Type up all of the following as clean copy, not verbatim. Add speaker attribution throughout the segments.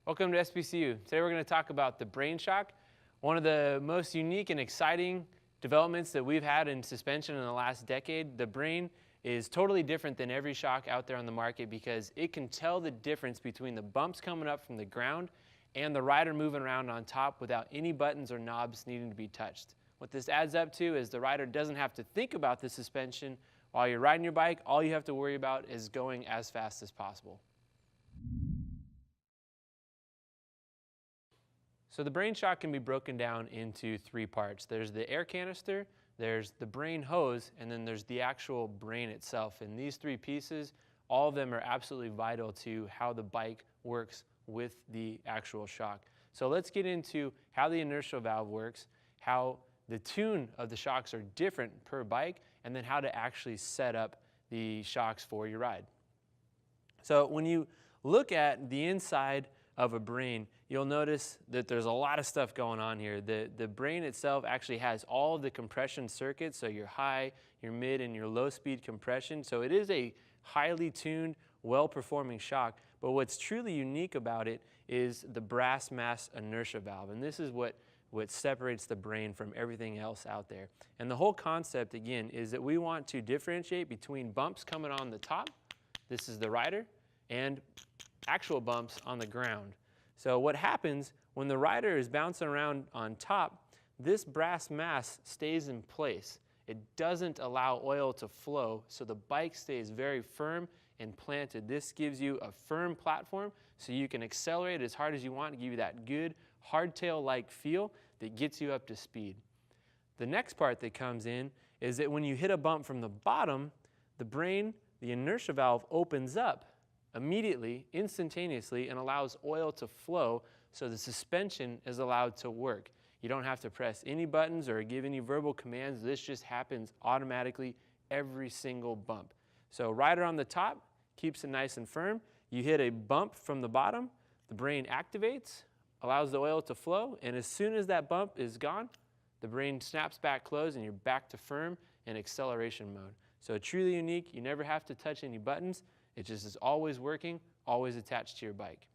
Speaker 1: Welcome to SBCU. Today we're going to talk about the Brain Shock, one of the most unique and exciting developments that we've had in suspension in the last decade. The Brain is totally different than every shock out there on the market because it can tell the difference between the bumps coming up from the ground and the rider moving around on top without any buttons or knobs needing to be touched. What this adds up to is the rider doesn't have to think about the suspension while you're riding your bike. All you have to worry about is going as fast as possible. So the Brain Shock can be broken down into three parts. There's the air canister, there's the brain hose, and then there's the actual brain itself. And these three pieces, all of them are absolutely vital to how the bike works with the actual shock. So let's get into how the inertial valve works, how the tune of the shocks are different per bike, and then how to actually set up the shocks for your ride. So when you look at the inside of a brain, you'll notice that there's a lot of stuff going on here. The brain itself actually has all of the compression circuits, so your high, your mid, and your low speed compression. So it is a highly tuned, well-performing shock, but what's truly unique about it is the brass mass inertia valve, and this is what separates the Brain from everything else out there. And the whole concept, again, is that we want to differentiate between bumps coming on the top, this is the rider, and actual bumps on the ground. So what happens when the rider is bouncing around on top, this brass mass stays in place. It doesn't allow oil to flow, so the bike stays very firm and planted. This gives you a firm platform so you can accelerate as hard as you want to give you that good hardtail-like feel that gets you up to speed. The next part that comes in is that when you hit a bump from the bottom, the brain, the inertia valve opens up immediately, instantaneously, and allows oil to flow so the suspension is allowed to work. You don't have to press any buttons or give any verbal commands. This just happens automatically every single bump. So rider on the top keeps it nice and firm. You hit a bump from the bottom, the brain activates, allows the oil to flow, and as soon as that bump is gone, the brain snaps back closed and you're back to firm and acceleration mode. So truly unique. You never have to touch any buttons. It just is always working, always attached to your bike.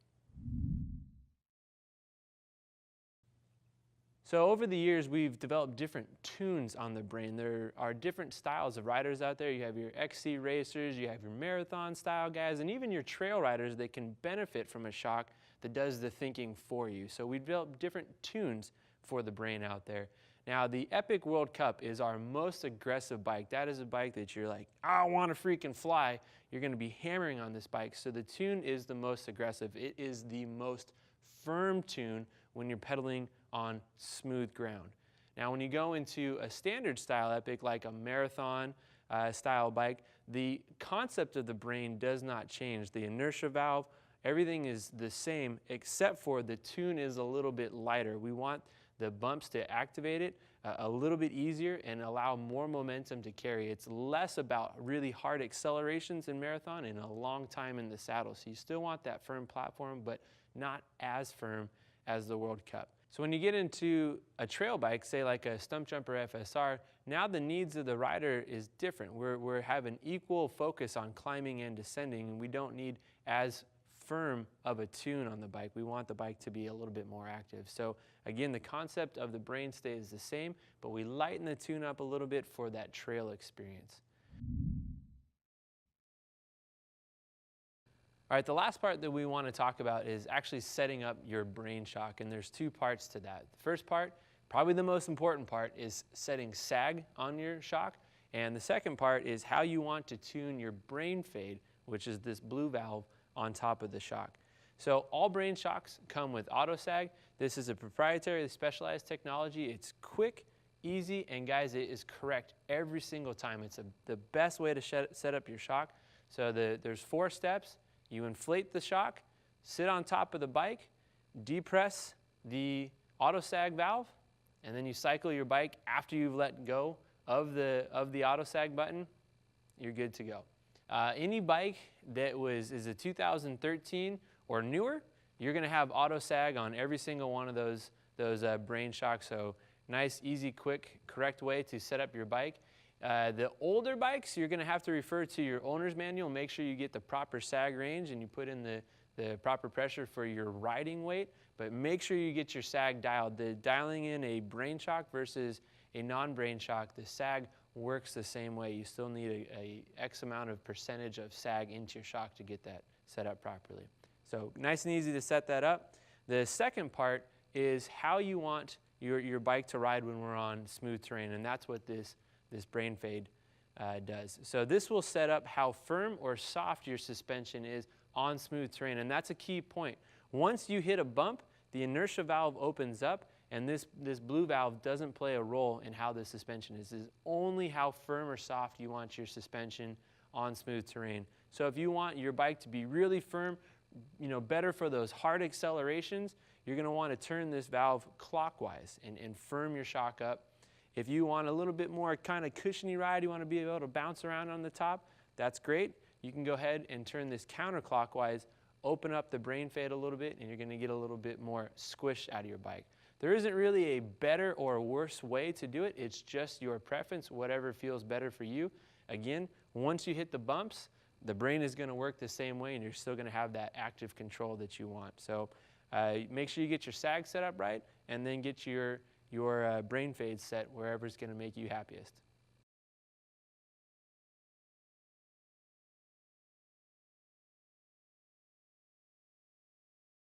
Speaker 1: So over the years, we've developed different tunes on the Brain. There are different styles of riders out there. You have your XC racers, you have your marathon style guys, and even your trail riders that can benefit from a shock that does the thinking for you. So we've developed different tunes for the Brain out there. Now, the Epic World Cup is our most aggressive bike. That is a bike that you're like, I want to freaking fly. You're going to be hammering on this bike. So the tune is the most aggressive. It is the most firm tune when you're pedaling on smooth ground. Now, when you go into a standard style Epic, like a marathon style bike, the concept of the Brain does not change. The inertia valve, everything is the same, except for the tune is a little bit lighter. We want the bumps to activate it a little bit easier and allow more momentum to carry. It's less about really hard accelerations in marathon and a long time in the saddle. So you still want that firm platform, but not as firm as the World Cup. So when you get into a trail bike, say like a Stumpjumper FSR, now the needs of the rider is different. We're having equal focus on climbing and descending, and we don't need as firm of a tune on the bike. We want the bike to be a little bit more active. So again, the concept of the Brain stays the same, but we lighten the tune up a little bit for that trail experience. All right, the last part that we want to talk about is actually setting up your Brain Shock, and there's two parts to that. The first part, probably the most important part, is setting sag on your shock, and the second part is how you want to tune your brain fade, which is this blue valve on top of the shock. So all Brain Shocks come with auto sag. This is a proprietary specialized technology. It's quick, easy, and guys, it is correct every single time. It's the best way to set up your shock. So there's 4 steps. You inflate the shock, sit on top of the bike, depress the auto sag valve, and then you cycle your bike after you've let go of the auto sag button. You're good to go. Any bike that is a 2013 or newer, you're going to have auto sag on every single one of those Brain Shocks. So nice, easy, quick, correct way to set up your bike. The older bikes, you're going to have to refer to your owner's manual. Make sure you get the proper sag range and you put in the proper pressure for your riding weight, but make sure you get your sag dialed. The dialing in a brain shock versus a non-brain shock, the sag works the same way. You still need a X amount of percentage of sag into your shock to get that set up properly. So nice and easy to set that up. The second part is how you want your bike to ride when we're on smooth terrain, and that's what this brain fade does. So this will set up how firm or soft your suspension is on smooth terrain, and that's a key point. Once you hit a bump, the inertia valve opens up, and this blue valve doesn't play a role in how the suspension is. It's only how firm or soft you want your suspension on smooth terrain. So if you want your bike to be really firm, better for those hard accelerations, you're going to want to turn this valve clockwise and firm your shock up. If you want a little bit more kind of cushiony ride, you want to be able to bounce around on the top, that's great. You can go ahead and turn this counterclockwise, open up the brain fade a little bit, and you're going to get a little bit more squish out of your bike. There isn't really a better or worse way to do it. It's just your preference, whatever feels better for you. Again, once you hit the bumps, the brain is going to work the same way, and you're still going to have that active control that you want. So make sure you get your sag set up right, and then get your brain fade set wherever it's going to make you happiest.